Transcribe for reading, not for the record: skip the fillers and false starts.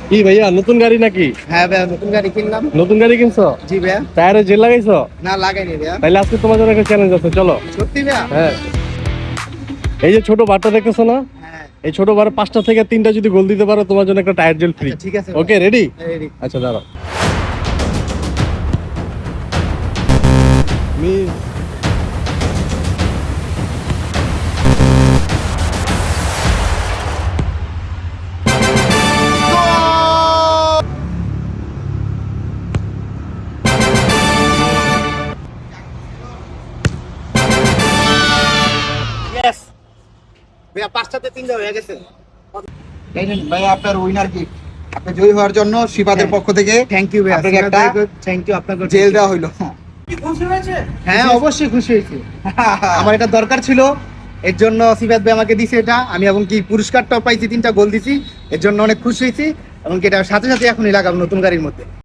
কি ভাইয়া নতুন গাড়ি নাকি? হ্যাঁ ভাইয়া, নতুন গাড়ি কিনলাম। নতুন গাড়ি কিনছো? জি ভাইয়া। টায়ারে জেল লাগাইছো? না, লাগাইনি ভাইয়া। তাহলে আজকে তোমার জন্য একটা চ্যালেঞ্জ আছে, চলো। সত্যি ভাইয়া? হ্যাঁ, এই যে ছোট বারটা দেখতেছো না, হ্যাঁ। এই ছোট বারে 5টা থেকে 3টা যদি গোল দিতে পারো তোমার জন্য একটা টায়ার জেল ফ্রি। আচ্ছা, ঠিক আছে। ওকে, রেডি? রেডি। আচ্ছা দাঁড়াও। মিস। ইয়েস ভাইয়া, 5টাতে 3টা হয়ে গেছে। এই নিন ভাইয়া আপনার উইনার গিফট। আপনি জয়ী হওয়ার জন্য শিবাদের পক্ষ থেকে থ্যাংক ইউ ভাইয়া, আপনাকে একটা থ্যাংক ইউ আপনাকে। জেল দেওয়া হইলো। হ্যাঁ, অবশ্যই খুশি হয়েছি। আমার এটা দরকার ছিল, এর জন্য সিবাত ভাই আমাকে দিছে এটা। আমি এবং কি পুরস্কারটাও পাইছি, 3টা গোল দিছি, এর জন্য অনেক খুশি হয়েছি। এবং কি এটা সাথে সাথে এখনই লাগাবো নতুন গাড়ির মধ্যে।